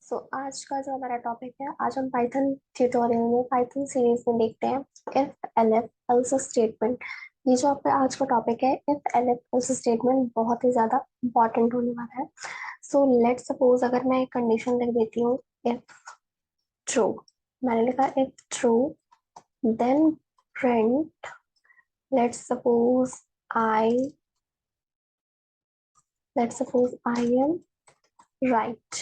आज का जो हमारा टॉपिक है, आज हम पाइथन ट्यूटोरियल में पाइथन सीरीज में देखते हैं इफ एलएफ एल्स स्टेटमेंट। ये जो आपका आज का टॉपिक है, इफ एलएफ एल्स स्टेटमेंट, बहुत ही ज्यादा इंपॉर्टेंट होने वाला है। लेट सपोज अगर मैं एक कंडीशन लिख देती हूँ, इफ ट्रू। मैंने लिखा if true, then print, let suppose I let suppose I am right.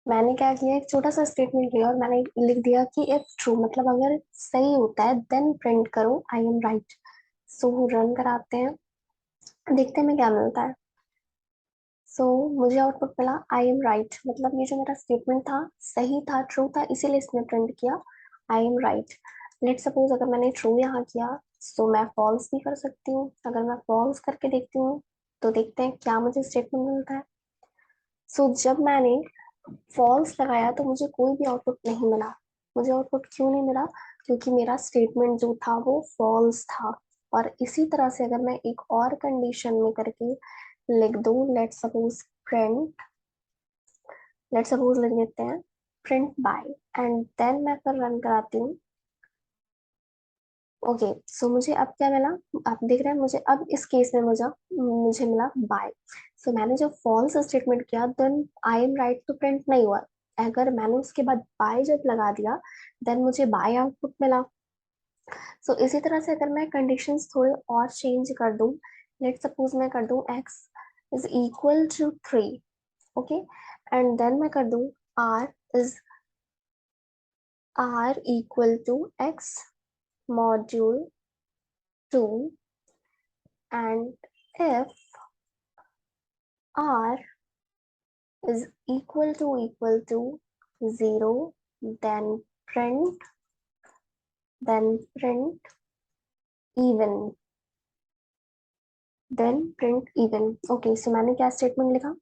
मैंने क्या किया, एक छोटा सा स्टेटमेंट लिया और मैंने लिख दिया कि इफ ट्रू मतलब अगर सही होता है देन प्रिंट करो आई एम राइट। रन कराते हैं, देखते हैं हमें क्या मिलता है। मुझे आउटपुट मिला आई एम राइट, मतलब ये जो मेरा स्टेटमेंट था सही था, ट्रू था, इसीलिए इसने प्रिंट किया आई एम राइट। लेट सपोज अगर मैंने ट्रू यहाँ किया, मैं फॉल्स भी कर सकती हूँ। अगर मैं फॉल्स करके देखती हूँ तो देखते हैं क्या मुझे स्टेटमेंट मिलता है। जब मैंने फॉल्स लगाया तो मुझे कोई भी आउटपुट नहीं मिला। मुझे आउटपुट क्यों नहीं मिला? क्योंकि मेरा स्टेटमेंट जो था वो फॉल्स था। और इसी तरह से अगर मैं एक और कंडीशन में करके लिख दूं, लेट सपोज लिख देते हैं प्रिंट बाय, एंड देन मैं फिर रन कराती हूँ। ओके, मुझे अब क्या मिला? आप देख रहे हैं, मुझे अब इस केस में मुझे मुझे मिला बाय। मैंने जब फॉल्स स्टेटमेंट किया देन आई एम राइट तो प्रिंट नहीं हुआ। अगर मैंने उसके बाद बाय जब लगा दिया देन मुझे बाय आउटपुट मिला। इसी तरह से अगर मैं कंडीशंस थोड़े और चेंज कर दूं, लेट सपोज मैं कर दूं x is equal to 3, okay, and then मैं कर दूं r is r equal to x module 2, and if r is equal to 0, then print then print even then print even। Okay, मैंने क्या statement लिखा?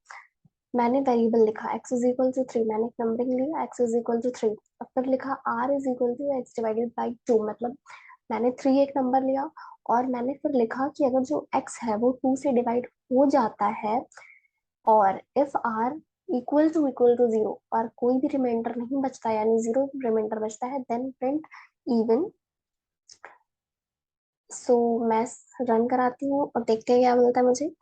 मैंने वेरिएबल लिखा x is equal to 3, मैंने एक नंबरिंग लिया x इज इक्वल टू 3, और फिर लिखा r is equal to x divided by 2, मतलब मैंने 3 एक नंबर लिया और मैंने फिर लिखा कि अगर जो x है वो 2 से डिवाइड हो जाता है और इफ r इक्वल टू 0 और कोई भी रिमाइंडर नहीं बचता, यानी 0 रिमाइंडर बचता है, देन प्रिंट इवन। मैं रन कराती हूँ और देखते हैं क्या मिलता है मुझे।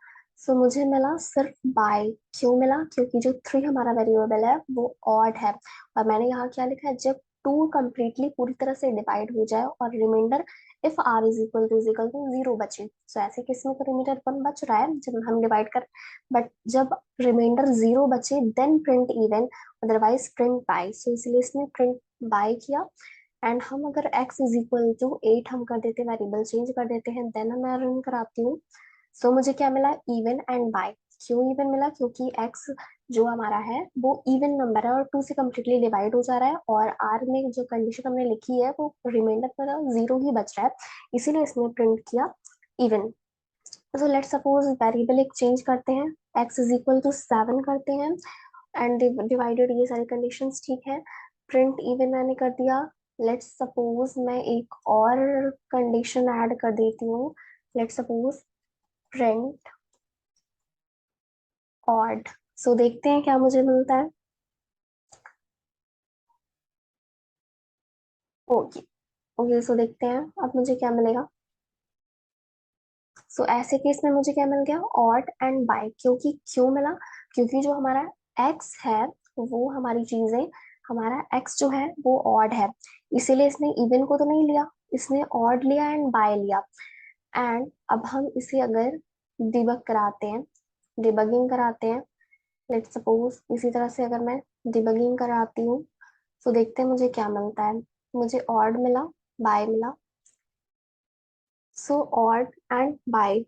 मुझे मिला सिर्फ बाय। क्यों मिला? क्योंकि जो 3 हमारा वेरिएबल है वो ऑड है, और मैंने यहाँ क्या लिखा है, जब 2 कंप्लीटली पूरी तरह से डिवाइड हो जाए और remainder if r is equal to 0 बचे। ऐसे केस में तो रिमाइंडर 1 बच रहा है जब हम डिवाइड कर, बट जब रिमाइंडर 0 बचे then print even, otherwise print bye. इसलिए इसने प्रिंट बाय किया। एंड हम अगर x इज इक्वल टू 8 हम कर देते, वेरिएबल चेंज कर देते हैं, देन मैं रन कराती हूँ। मुझे क्या मिला? Even and bye. क्यों इवन मिला? क्योंकि x जो हमारा है वो इवन नंबर है और 2 से कम्प्लीटली डिवाइड हो जा रहा है, और r में जो कंडीशन हमने लिखी है वो रिमाइंडर पर 0 ही बच रहा है, इसीलिए इसने प्रिंट किया इवन। लेट सपोज वेरिएबल एक चेंज करते हैं, x इज इक्वल टू 7 करते हैं, एंड डिवाइडेड, ये सारी कंडीशंस ठीक है, प्रिंट इवन मैंने कर दिया। लेट सपोज मैं एक और कंडीशन ऐड कर देती हूँ, लेट सपोज प्रिंट ऑड। देखते हैं क्या मुझे मिलता है। ओके, ओके, देखते हैं अब मुझे क्या मिलेगा। ऐसे केस में मुझे क्या मिल गया? Odd and bye. क्योंकि क्यों मिला? क्योंकि जो हमारा x है वो हमारी चीजें, हमारा x जो है वो ऑड है, इसीलिए इसने इवन को तो नहीं लिया, इसने ऑड लिया एंड बाय लिया। एंड अब हम इसे अगर डिबग कराते हैं, डिबगिंग कराते हैं, लेट सपोज इसी तरह से अगर मैं डिबगिंग कराती हूँ तो देखते हैं मुझे क्या मिलता है। मुझे ऑड मिला, बाय मिला। ऑड एंड बाय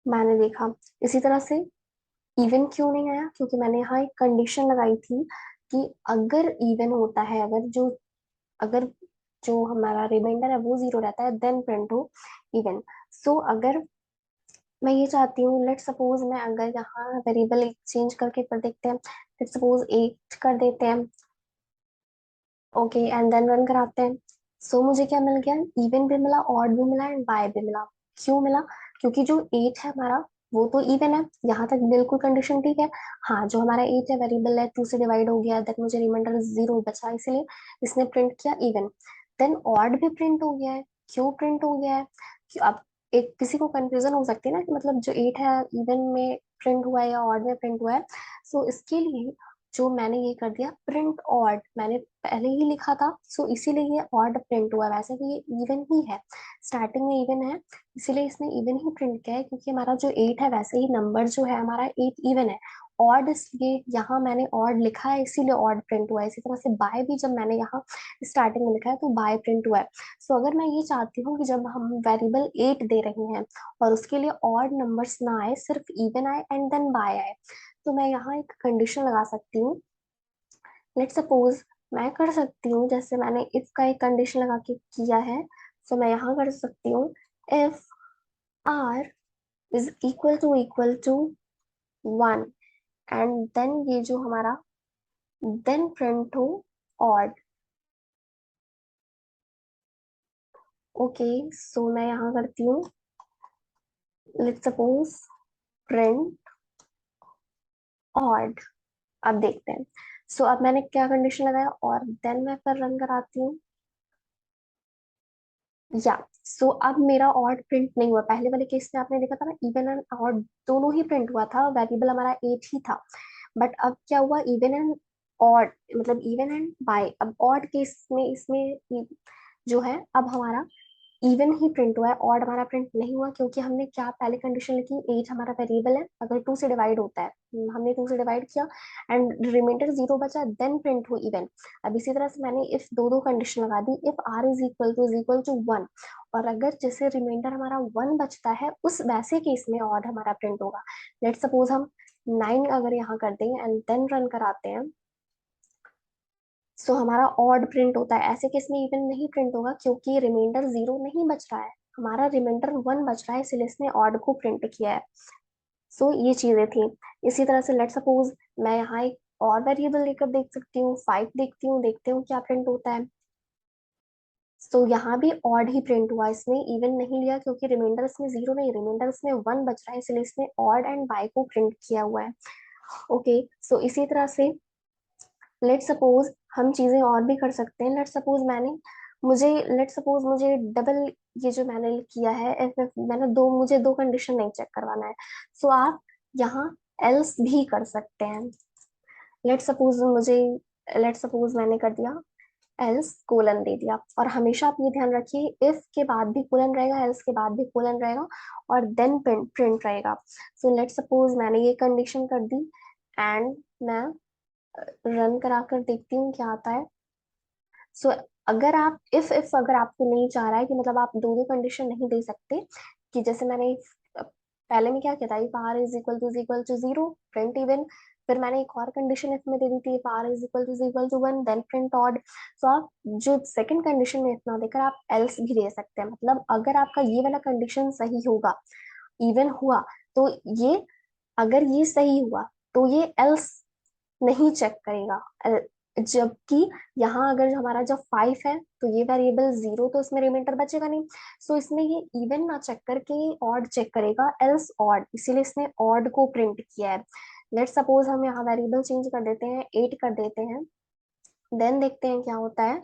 मैंने देखा। इसी तरह से इवन क्यों नहीं आया? क्योंकि मैंने यहाँ एक कंडीशन लगाई थी कि अगर इवन होता है, अगर जो हमारा रिमाइंडर है वो 0 रहता है, देन प्रिंट हो इवन। अगर मैं ये चाहती हूँ, लेट सपोज मैं अगर यहाँ वेरिएबल एक चेंज करके कर देखते हैं, लेट सपोज 8 कर देते हैं, ओके, एंड देन रन कराते हैं। मुझे क्या मिल गया? इवन भी मिला, ऑड भी मिला एंड बाय भी मिला। क्यों मिला? क्योंकि जो 8 है हमारा वो तो इवन है, यहाँ तक बिल्कुल कंडीशन ठीक है। हाँ, जो हमारा 8 है वेरिएबल है, 2 से डिवाइड हो गया, देन मुझे रिमाइंडर 0 बचा, इसीलिए इसने प्रिंट किया इवन। देन ऑड भी प्रिंट हो गया है। क्यों प्रिंट हो गया है? अब एक किसी को कंफ्यूजन हो सकती है ना कि मतलब जो 8 है इवन में प्रिंट हुआ है या ऑड में प्रिंट हुआ है। सो इसके लिए जो मैंने ये कर दिया प्रिंट ऑड, मैंने पहले ही लिखा था, सो इसीलिए ये ऑड प्रिंट हुआ है। वैसे भी ये इवन ही है, स्टार्टिंग में इवन है, इसीलिए इसने इवन ही प्रिंट किया है, क्योंकि हमारा जो 8 है वैसे ही नंबर जो है हमारा 8 इवन है। ऑड इसलिए यहाँ मैंने ऑड लिखा है, इसीलिए ऑड प्रिंट हुआ है। इसी तरह से बाय भी जब मैंने यहाँ स्टार्टिंग में लिखा है तो बाय प्रिंट हुआ है। सो अगर मैं ये चाहती हूँ कि जब हम वेरिएबल 8 दे रहे हैं और उसके लिए ऑड नंबर्स ना आए, सिर्फ इवन आए एंड देन बाय आए, तो मैं यहाँ एक कंडीशन लगा सकती हूँ। लेट सपोज मैं कर सकती हूँ, जैसे मैंने इफ का एक कंडीशन लगा के किया है, तो मैं यहाँ कर सकती हूँ if R is equal to 1, and then ये जो हमारा देन प्रिंट हो ऑड। ओके, सो मैं यहाँ करती हूँ लेट सपोज प्रिंट ऑड। अब देखते हैं। सो अब मैंने क्या कंडीशन लगाया, और देन मैं फिर रन कराती हूँ। या सो अब मेरा ऑड प्रिंट नहीं हुआ। पहले वाले केस में आपने देखा था ना, इवन एंड ऑड दोनों ही प्रिंट हुआ था, वेरिएबल हमारा 8 ही था। बट अब क्या हुआ, इवन एंड ऑड, मतलब इवन एंड बाय। अब ऑड केस में इसमें जो है अब हमारा इवन ही प्रिंट हुआ है, ऑड हमारा प्रिंट नहीं हुआ, क्योंकि हमने क्या पहले कंडीशन लिखी, 8 हमारा वेरिएबल है, अगर 2 से डिवाइड होता है, हमने 2 से डिवाइड किया एंड रिमाइंडर 0 बचा, देन प्रिंट हो इवन। अब इसी तरह से मैंने इफ दो दो कंडीशन लगा दी, if R is equal to 1, और अगर जैसे रिमाइंडर हमारा 1 बचता है उस वैसे केस में ऑड हमारा प्रिंट होगा। लेट सपोज हम 9 अगर यहाँ कर दें एंड देन रन कराते हैं, सो हमारा ऑड प्रिंट होता है। ऐसे केस में इवन नहीं प्रिंट होगा, क्योंकि रिमाइंडर 0 नहीं बच रहा है, हमारा रिमाइंडर 1 बच रहा है, इसलिए इसने ऑड को प्रिंट किया है। सो ये चीजें थी। इसी तरह से लेट सपोज मैं यहाँ एक और वेरिएबल लेकर देख सकती हूँ, 5 देखती हूँ, देखते हूँ क्या प्रिंट होता है। सो यहाँ भी ऑड ही प्रिंट हुआ, इसमें इवन नहीं लिया, क्योंकि रिमाइंडर इसमें 0 नहीं, रिमाइंडर इसमें 1 बच रहा है, इसलिए इसने ऑड एंड बाय को प्रिंट किया हुआ है। ओके, सो इसी तरह से लेट सपोज हम चीजें और भी कर सकते हैं। लेट सपोज मुझे डबल, ये जो मैंने किया है if मैंने मुझे दो कंडीशन नहीं चेक करवाना है, सो आप यहाँ एल्स भी कर सकते हैं। लेट सपोज मुझे लेट सपोज मैंने कर दिया एल्स कोलन दे दिया, और हमेशा आप ये ध्यान रखिए, इफ के बाद भी कोलन रहेगा, एल्स के बाद भी कोलन रहेगा, और देन प्रिंट रहेगा। सो लेट सपोज मैंने ये कंडीशन कर दी एंड मैं रन करा कर देखती हूँ क्या आता है। सो अगर आप इफ अगर आपको नहीं चाह रहा है कि मतलब आप दो दो कंडीशन नहीं दे सकते, कि जैसे मैंने पहले में क्या किया था, if R is equal to 0 print even, फिर मैंने एक और कंडीशन इफ में दे दी थी, if R is equal to 1 then print odd. So आप जो सेकंड कंडीशन में इतना देकर आप एल्स भी दे सकते हैं, मतलब अगर आपका ये वाला कंडीशन सही होगा, इवन हुआ, तो ये, अगर ये सही हुआ तो ये एल्स नहीं चेक करेगा। जबकि यहाँ अगर हमारा जब 5 है तो ये वेरिएबल 0, तो इसमें रिमाइंडर बचेगा नहीं, सो इसमें ये इवन ना चेक करके ऑड चेक करेगा, एल्स ऑड, इसीलिए इसने ऑड को प्रिंट किया है। लेट सपोज हम यहाँ वेरिएबल चेंज कर देते हैं, 8 कर देते हैं, देन देखते हैं क्या होता है।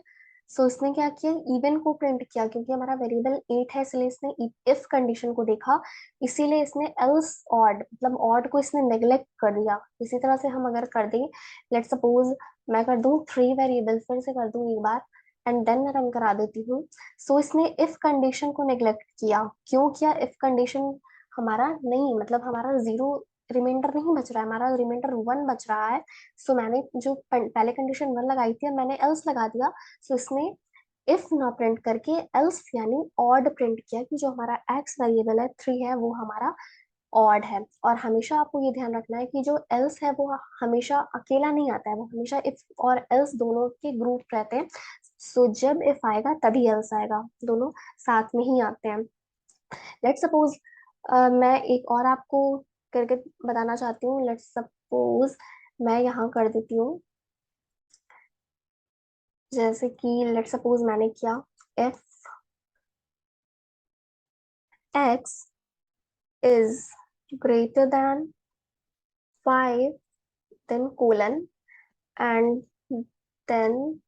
सो इसने क्या किया, इवन को प्रिंट किया, क्योंकि हमारा वेरिएबल 8 है, इसलिए इसने इफ कंडीशन को देखा, इसीलिए इसने एल्स ऑड, मतलब ऑड को इसने नेग्लेक्ट कर दिया। इसी तरह से हम अगर कर दें, लेट सपोज मैं कर दूं 3 वेरिएबल, फिर से कर दूं एक बार एंड देन मैं रन करा देती हूँ। सो इसने इफ कंडीशन को नेग्लेक्ट किया। क्यों किया? इफ कंडीशन हमारा नहीं, मतलब हमारा 0 रिमाइंडर नहीं बच रहा है, हमारा रिमाइंडर 1 बच रहा है। सो मैंने जो पहले कंडीशन 1 लगाई थी, अब मैंने एल्स लगा दिया। सो इसने इफ ना प्रिंट करके एल्स यानी ऑड प्रिंट किया, कि जो हमारा एक्स वेरिएबल है 3 है, वो हमारा ऑड है। और हमेशा आपको ये ध्यान रखना है कि जो एल्स है वो हमेशा अकेला नहीं आता है, वो हमेशा इफ और एल्स दोनों के ग्रुप रहते हैं। सो जब इफ आएगा तभी एल्स आएगा, दोनों साथ में ही आते हैं। लेट सपोज मैं एक और आपको करके बताना चाहती हूँ। लेट सपोज मैं यहाँ कर देती हूँ, जैसे कि लेट सपोज मैंने किया if x is greater than 5, then colon, and then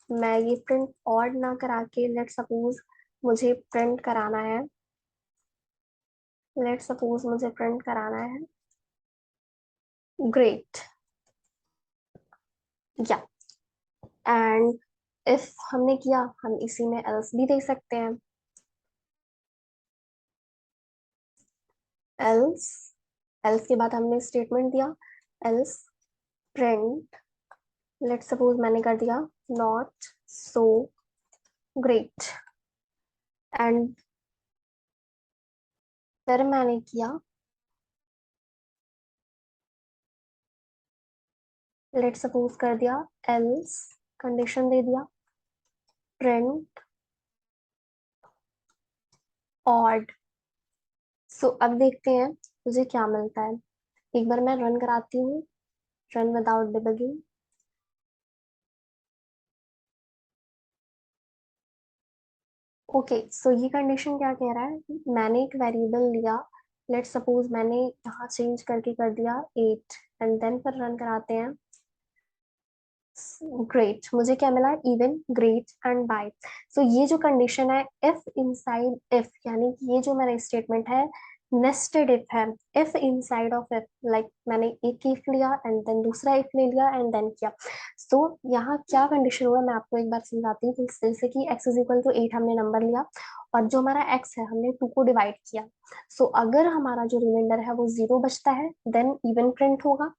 मैं ये प्रिंट ऑड ना करा के लेट सपोज मुझे प्रिंट कराना है, लेट सपोज मुझे प्रिंट कराना है ग्रेट, या एंड इफ हमने किया हम इसी में एल्स भी दे सकते हैं, एल्स, एल्स के बाद हमने स्टेटमेंट दिया एल्स प्रिंट, लेट सपोज मैंने कर दिया नॉट सो ग्रेट, एंड फिर मैंने किया लेट सपोज कर दिया एल्स, कंडीशन दे दिया प्रिंट ऑड। सो अब देखते हैं मुझे क्या मिलता है, एक बार मैं रन कराती हूँ, रन विदाउट डिबगिंग। ओके, सो ये कंडीशन क्या कह रहा है, मैंने एक वेरिएबल लिया, लेट सपोज मैंने यहाँ चेंज करके कर दिया 8, एंड देन फिर रन कराते हैं ग्रेट, मुझे क्या मिला इवन ग्रेट एंड बाय। सो ये जो कंडीशन है इफ इनसाइड इफ, यानी कि ये जो मेरा स्टेटमेंट है नेस्टेड इफ है, if inside of if, like मैंने एक इफ लिया एंड देन दूसरा इफ ले लिया एंड देन किया। सो यहाँ क्या कंडीशन हुआ मैं आपको एक बार समझाती हूँ। तो जैसे कि x इज इक्वल टू 8 हमने नंबर लिया और जो हमारा x है हमने 2 को डिवाइड किया। सो अगर हमारा जो रिमाइंडर है वो 0 बचता है देन इवन प्रिंट होगा।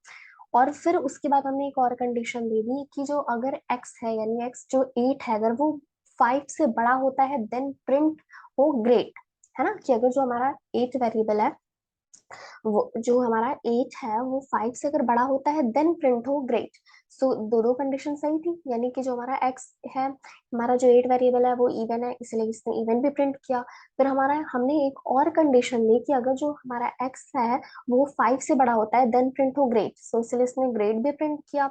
और फिर उसके बाद हमने एक और कंडीशन दे दी कि जो अगर x है यानी x जो 8 है अगर वो 5 से बड़ा होता है देन प्रिंट हो ग्रेट, है ना, कि अगर जो हमारा 8 वेरिएबल है वो जो हमारा 8 है वो 5 से अगर बड़ा होता है देन प्रिंट हो ग्रेट। सो दो दो कंडीशन सही थी, यानी कि जो हमारा x है, हमारा जो 8 वेरिएबल है वो इवन है इसलिए इसने इवन भी प्रिंट किया। फिर हमारा हमने एक और कंडीशन ली कि अगर जो हमारा x है वो 5 से बड़ा होता है देन प्रिंट हो ग्रेट, सो इसलिए इसने ग्रेट भी प्रिंट किया।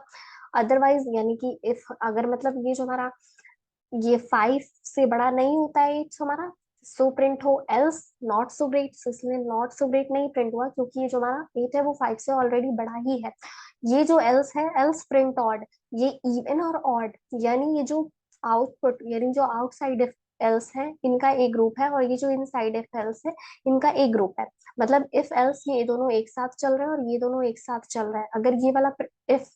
अदरवाइज यानी कि इफ अगर मतलब ये जो हमारा ये 5 से बड़ा नहीं होता है 8 हमारा, सो प्रिंट हो एल्स नॉट सो ग्रेट, सो इसलिए नॉट सो ग्रेट नहीं प्रिंट हुआ क्योंकि ये जो हमारा 8 है वो 5 से ऑलरेडी बड़ा ही है। ये जो एल्स है एल्स प्रिंट ऑड, ये इवन और ऑड, यानी ये जो आउटपुट यानी जो आउटसाइड इफ एल्स है इनका एक ग्रुप है और ये जो इनसाइड इफ एल्स है इनका एक ग्रुप है। मतलब इफ एल्स ये दोनों एक साथ चल रहे हैं और ये दोनों एक साथ चल रहा है, अगर ये वाला इफ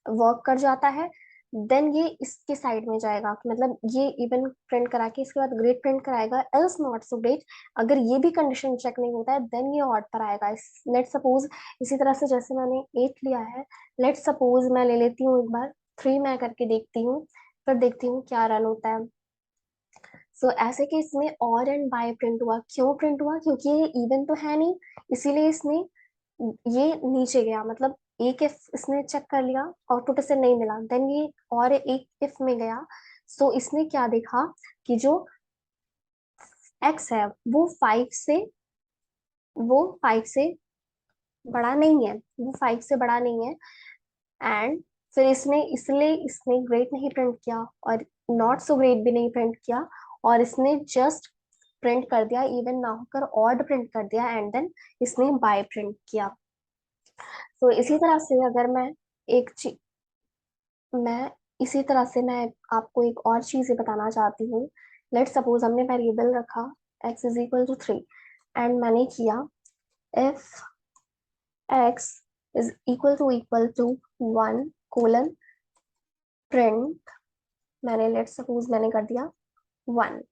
वर्क कर जाता है देन ये इसके साइड में जाएगा कि मतलब ये इवन प्रिंट करा के इसके बाद ग्रेट प्रिंट कराएगा एल्स नॉट सो ग्रेट। अगर ये भी कंडीशन चेक नहीं होता है देन ये ऑड पर आएगा। लेट सपोज इसी तरह से जैसे मैंने 8 लिया है, लेट सपोज मैं ले लेती हूँ एक बार 3 मैं करके देखती हूँ, फिर देखती हूँ क्या रन होता है। सो ऐसे कि इसमें और एंड बाय प्रिंट हुआ, क्यों प्रिंट हुआ क्योंकि ये इवन तो है नहीं, इसीलिए इसने ये नीचे गया, मतलब एक इफ इसने चेक कर लिया आउटपुट इसे नहीं मिला देन ये और एक इफ में गया। सो इसने क्या देखा कि जो एक्स है वो 5 से वो 5 से बड़ा नहीं है, वो 5 से बड़ा नहीं है। एंड फिर इसने इसलिए इसने ग्रेट नहीं प्रिंट किया और नॉट सो ग्रेट भी नहीं प्रिंट किया, और इसने जस्ट प्रिंट कर दिया इवन ना होकर ऑड प्रिंट कर दिया एंड देन इसने बाय प्रिंट किया। तो इसी तरह से अगर मैं एक चीज मैं इसी तरह से मैं आपको एक और चीज ये बताना चाहती हूँ। लेट सपोज हमने वेरिएबल रखा x इज इक्वल टू 3 एंड मैंने किया if x is equal to 1 colon print, मैंने लेट सपोज मैंने कर दिया 1,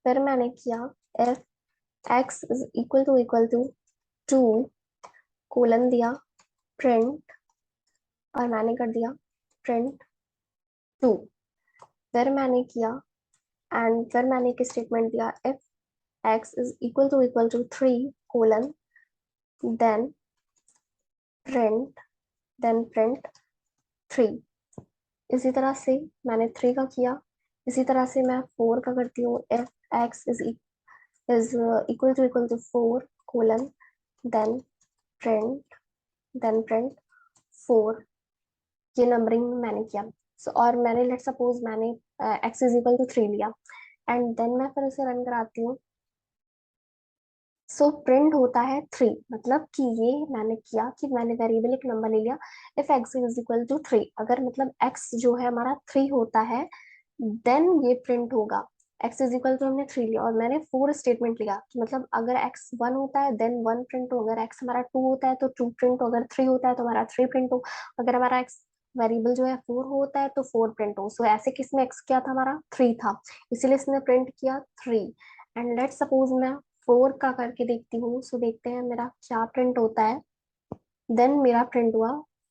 फिर मैंने किया if x is equal to 2 colon दिया प्रिंट और मैंने कर दिया प्रिंट 2, फिर मैंने किया एंड फिर मैंने एक स्टेटमेंट दिया if x is equal to 3 colon then print print 3। इसी तरह से मैंने 3 का किया, इसी तरह से मैं 4 का करती हूँ if x is equal to 4 colon then print print 4। ये नंबरिंग मैंने किया। सो और मैंने लेट सपोज मैंने x इज इक्वल टू 3 लिया, एंड देन मैं फिर उसे रन कराती हूँ। सो प्रिंट होता है 3, मतलब कि ये मैंने किया कि मैंने वेरिएबल एक नंबर ले लिया, if x is equal to 3, अगर मतलब x जो है हमारा 3 होता है देन ये प्रिंट होगा। x इज इक्वल टू हमने 3 लिया और मैंने 4 स्टेटमेंट लिया कि मतलब अगर x 1 होता है देन 1 प्रिंट हो, अगर x हमारा 2 होता है तो 2 प्रिंट हो, अगर 3 होता है तो हमारा 3 प्रिंट हो, अगर हमारा x वेरिएबल जो है 4 होता है तो 4 प्रिंट हो। सो ऐसे किसमें x क्या था, हमारा 3 था, इसीलिए इसने प्रिंट किया 3। एंड लेट सपोज मैं 4 का करके देखती हूँ, सो देखते हैं मेरा क्या प्रिंट होता है। देन मेरा प्रिंट हुआ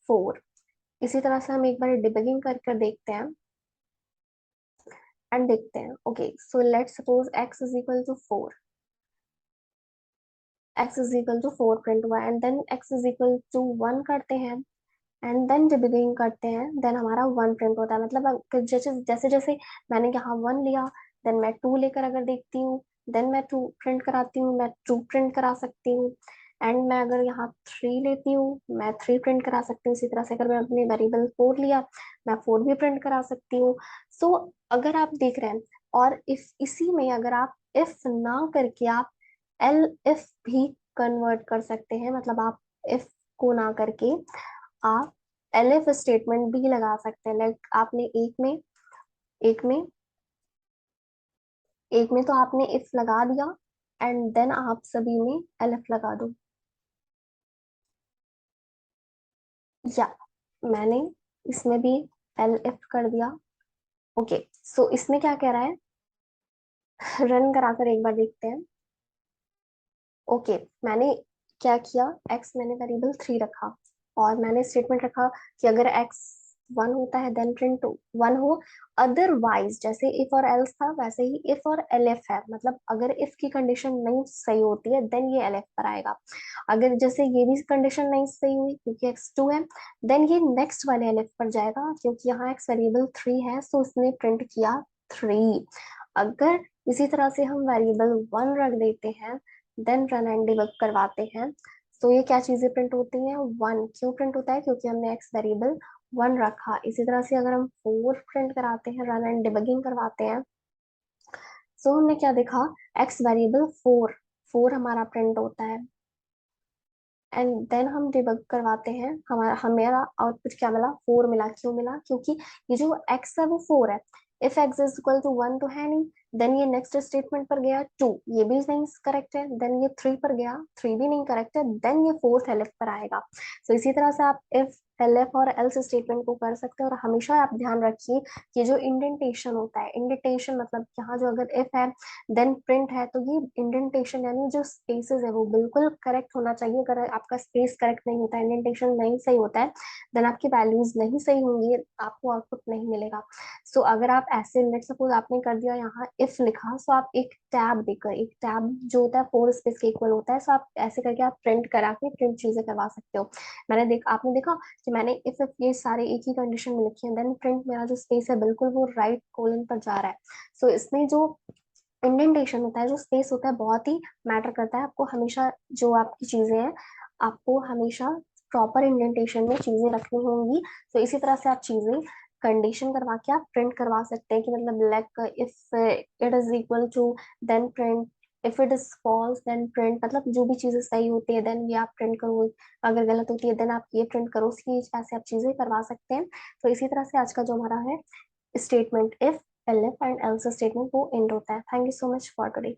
4। इसी तरह से हम एक बार डिबगिंग कर कर देखते हैं एंड देखते हैं। Okay, so let suppose x is equal to 4, x is equal to 4 print हुआ, and then x is equal to 1 करते हैं एंड देन डिबगिंग करते हैं, देन हमारा 1 प्रिंट होता है। मतलब जैसे जैसे जैसे मैंने यहाँ 1 लिया, देन मैं 2 लेकर अगर देखती हूँ, देन मैं 2 प्रिंट कराती हूँ, मैं 2 प्रिंट करा सकती हूँ। एंड मैं अगर यहाँ 3 लेती हूँ, मैं 3 प्रिंट करा सकती हूँ। इसी तरह से अगर मैं अपने वेरिएबल 4 लिया, मैं 4 भी प्रिंट करा सकती हूँ। सो अगर आप देख रहे हैं, और इफ इसी में अगर आप इफ ना करके आप एल इफ भी कन्वर्ट कर सकते हैं, मतलब आप इफ को ना करके आप एलएफ स्टेटमेंट भी लगा सकते हैं। लाइक आपने एक में एक में तो आपने इफ लगा दिया एंड देन आप सभी में एलएफ लगा दो। या मैंने इसमें भी एलएफ कर दिया। ओके, सो इसमें क्या कह रहा है, रन कराकर एक बार देखते हैं। ओके, मैंने क्या किया, एक्स मैंने वेरिएबल 3 रखा और मैंने स्टेटमेंट रखा कि अगर एक्स 1 होता है देन प्रिंट 1 हो, अदरवाइज जैसे इफ और एल्स था वैसे ही इफ और एलएफ है, मतलब अगर इफ की कंडीशन नहीं सही होती है देन ये एलएफ पर आएगा। अगर जैसे ये भी कंडीशन नहीं सही हुई क्योंकि एक्स 2 है, देन ये नेक्स्ट वाले एलएफ पर जाएगा क्योंकि यहाँ एक्स वेरिएबल 3 है, सो उसने प्रिंट किया 3। अगर इसी तरह से हम वेरिएबल 1 रख देते हैं देन रन एंड डिबग करवाते हैं, तो ये क्या चीजें प्रिंट होती हैं, 1 क्यों प्रिंट होता है, क्योंकि हमने एक्स वेरिएबल 1 रखा। इसी तरह से अगर हम 4 प्रिंट कराते हैं, रन एंड डिबगिंग करवाते हैं, तो हमने क्या देखा, एक्स वेरिएबल 4 4 हमारा प्रिंट होता है। एंड देन हम डिबग करवाते हैं, हमारा आउटपुट क्या मिला, 4 मिला। क्यों मिला, क्योंकि ये जो x है वो 4 है। If x is equal to 1 तो है नहीं, देन ये नेक्स्ट स्टेटमेंट पर गया 2, ये भी नहीं करेक्ट है, देन ये 3 पर गया, 3 भी नहीं करेक्ट है, देन ये फोर्थ एलिफ पर आएगा। तो इसी तरह से आप इफ एलएफ और एल्स स्टेटमेंट को कर सकते हैं। और हमेशा आप ध्यान रखिए कि जो इंडेंटेशन होता है, इंडेंटेशन मतलब यहाँ जो अगर इफ है देन प्रिंट है, तो ये इंडेंटेशन यानी जो स्पेसेस है वो बिल्कुल करेक्ट होना चाहिए। अगर आपका स्पेस करेक्ट नहीं होता है, इंडेंटेशन नहीं सही होता है, देन आपकी वैल्यूज नहीं सही होंगी, आपको आउटपुट नहीं मिलेगा। सो अगर आप ऐसे लेट सपोज आपने कर दिया यहाँ इफ लिखा, सो आप एक टैब देकर, एक टैब जो होता है 4 स्पेस के इक्वल होता है, सो आप ऐसे करके आप प्रिंट करा के प्रिंट चीजें करवा सकते हो। आपने देखा कि मैंने इफ ये सारे एक ही कंडीशन में लिखे हैं, देन प्रिंट मेरा जो स्पेस है बिल्कुल वो राइट कोलन पर जा रहा है। सो इसमें जो इंडेंटेशन होता है, जो स्पेस होता है, बहुत ही मैटर करता है। आपको हमेशा जो आपकी चीजें हैं, आपको हमेशा प्रॉपर इंडेंटेशन में चीजें रखनी होंगी। तो इसी तरह से आप चीजें कंडीशन करवा के आप प्रिंट करवा सकते हैं कि मतलब like if it is equal to then print, if it is false then print, मतलब जो भी चीजें सही होती है देन ये आप प्रिंट करो, अगर गलत होती है देन आप ये प्रिंट करो। उसकी ऐसे आप चीजें करवा सकते हैं। तो इसी तरह से आज का जो हमारा है statement if LF and else statement वो एंड होता है। Thank you so much for today.